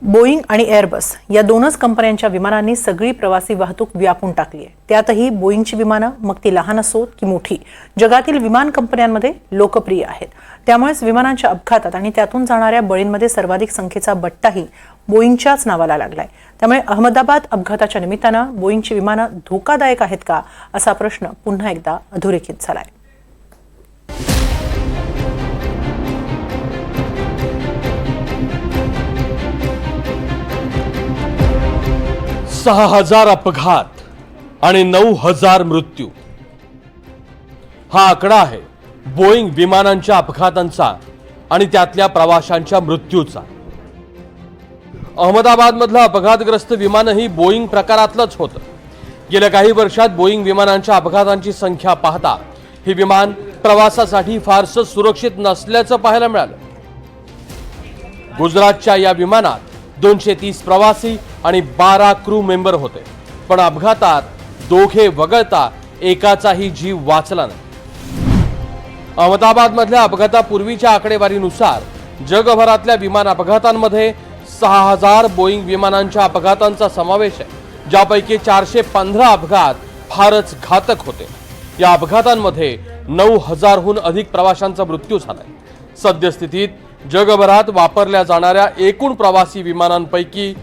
Boeing आणि Airbus या दोनच कंपन्यांच्या विमानांनी सगळी प्रवासी वाहतूक व्यापून टाकली आहे। त्यातही बोईंगची विमानं मग ती लहान असोत की मोठी जगातील विमान कंपन्यांमध्ये लोकप्रिय आहेत। त्यामुळेच विमानांच्या अपघातात आणि त्यातून जाणाऱ्या बळींमध्ये सर्वाधिक संख्येचा बट्टाही बोईंगच्याच नावाला लागलाय। त्यामुळे अहमदाबाद अपघाताच्या निमित्तानं बोईंगची विमानं धोकादायक आहेत का असा प्रश्न पुन्हा एकदा अधोरेखित झालाय। 6000 अपघात आणि 9000 मृत्यू हा आकडा आहे बोईंग विमानांच्या अपघातांचा आणि त्यातल्या प्रवाशांच्या मृत्यूचा। अहमदाबादमधलं अपघातग्रस्त विमानही बोईंग प्रकारातलंच होतं। गेल्या काही वर्षात बोईंग विमानांच्या अपघातांची संख्या पाहता हे विमान प्रवासासाठी फारसं सुरक्षित नसल्याचं पाहायला मिळालं। गुजरातच्या या विमानात 230 प्रवासी आणि 12 क्रू मेंबर होते, पण अपघातात दोघे वगळता एकाचाही जीव वाचला नाही। अहमदाबादमधल्या अपघातापूर्वीच्या आकडेवारीनुसार जगभरातल्या विमान अपघातांमध्ये 6000 बोईंग विमानांच्या अपघातांचा समावेश आहे, ज्यापैकी 415 अपघात फारच घातक होते। या अपघातांमध्ये 9000हून अधिक प्रवाशांचा मृत्यू झालाय। सद्यस्थितीत जगभरात वापरल्या जाणाऱ्या एकूण प्रवासी विमानांपैकी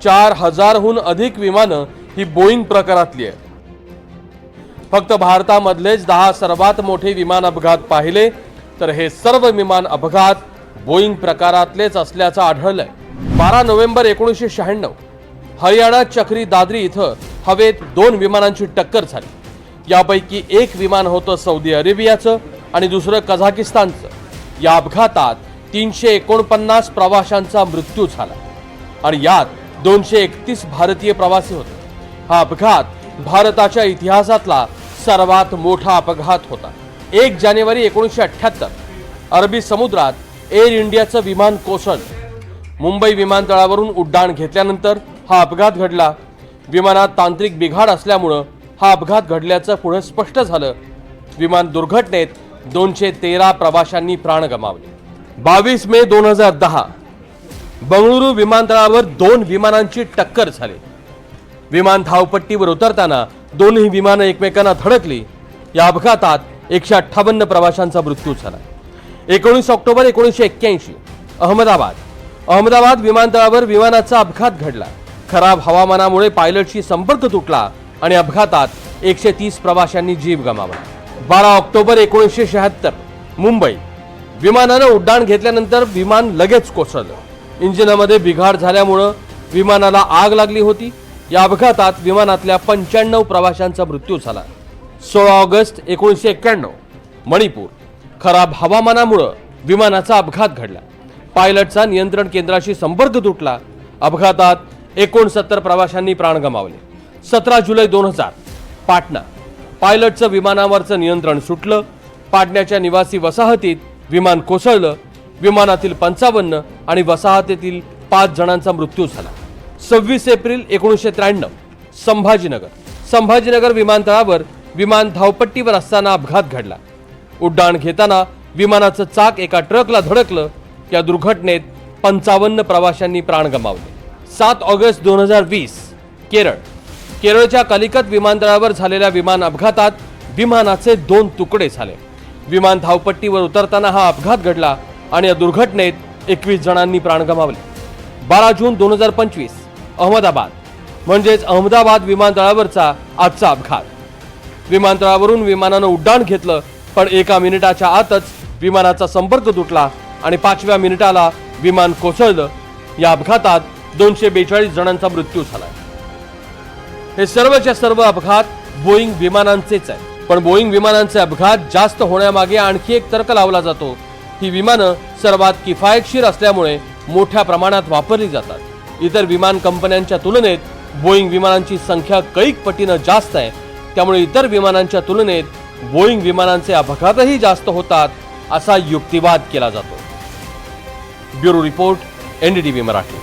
4000हून अधिक विमानं ही बोईंग प्रकारातली आहेत। फक्त भारतामधलेच 10 सर्वात मोठे विमान अपघात पाहिले तर हे सर्व विमान अपघात बोईंग प्रकारातलेच असल्याचं आढळलंय। 12 नोव्हेंबर 1996 हरियाणात चक्री दादरी इथं हवेत 2 विमानांची टक्कर झाली। यापैकी एक विमान होतं सौदी अरेबियाचं आणि दुसरं कझाकिस्तानचं। या अपघातात 349 प्रवाशांचा मृत्यू झाला आणि यात 231 भारतीय प्रवासी होते। हा अपघात भारताच्या इतिहासातला सर्वात मोठा अपघात होता। 1 जानेवारी 1978 अरबी समुद्रात एअर इंडियाचं विमान कोसळलं। मुंबई विमानतळावरून उड्डाण घेतल्यानंतर हा अपघात घडला। विमानात तांत्रिक बिघाड असल्यामुळे हा अपघात घडल्याचं पुढे स्पष्ट झालं। विमान दुर्घटनेत 213 प्रवाशांनी प्राण गमावले। 22 मे 2010 बंगळुरू विमानतळावर 2 विमानांची टक्कर झाली। विमान धावपट्टीवर उतरताना दोन्ही विमानं एकमेकांना धडकली। या अपघातात 158 प्रवाशांचा मृत्यू झाला। 19 ऑक्टोबर 1981 अहमदाबाद विमानतळावर विमानाचा अपघात घडला। खराब हवामानामुळे पायलटशी संपर्क तुटला आणि अपघातात 130 प्रवाशांनी जीव गमावला। 12 ऑक्टोबर 1976 मुंबई विमानानं उड्डाण घेतल्यानंतर विमान लगेच कोसळलं। इंजिनामध्ये बिघाड झाल्यामुळे विमानाला आग लागली होती। या अपघातात विमानातल्या 95 प्रवाशांचा मृत्यू झाला। 16 ऑगस्ट 1991 मणिपूर खराब हवामानामुळे विमानाचा अपघात घडला। पायलटचा नियंत्रण केंद्राशी संपर्क तुटला। अपघातात 69 प्रवाशांनी प्राण गमावले। 17 जुलै 2000 पाटणा पायलटचं विमानावरचं नियंत्रण सुटलं। पाटण्याच्या निवासी वसाहतीत विमान कोसळलं। विमानातील 55 आणि वसाहतीतील 5 जणांचा मृत्यू झाला। 26 एप्रिल 1993 संभाजीनगर विमानतळावर विमान धावपट्टीवर असताना अपघात घडला। उड्डाण घेताना विमानाचं चाक एका ट्रकला धडकलं। या दुर्घटनेत 55 प्रवाशांनी प्राण गमावले। 7 ऑगस्ट 2020 केरळच्या कलिकत विमानतळावर झालेल्या विमान अपघातात विमानाचे 2 तुकडे झाले। विमान धावपट्टीवर उतरताना हा अपघात घडला आणि या दुर्घटनेत 21 जणांनी प्राण गमावले। 12 जून 2025 अहमदाबाद विमानतळावरचा आजचा अपघात। विमानतळावरून विमानानं उड्डाण घेतलं, पण 1 मिनिटाच्या आतच विमानाचा संपर्क तुटला आणि 5व्या मिनिटाला विमान कोसळलं। या अपघातात 242 जणांचा मृत्यू झाला। हे सर्वच्या सर्व अपघात बोईंग विमानांचेच आहेत। पण बोईंग विमानांचे अपघात जास्त होण्यामागे आणखी एक तर्क लावला जातो। ही विमानं सर्वात किफायतशीर असल्यामुळे मोठ्या प्रमाणात वापरली जातात। इतर विमान कंपन्यांच्या तुलनेत बोईंग विमानांची संख्या कैक पटीनं जास्त आहे, त्यामुळे इतर विमानांच्या तुलनेत बोईंग विमानांचे अपघातही जास्त होतात असा युक्तिवाद केला जातो। Bureau report, NDTV Marathi.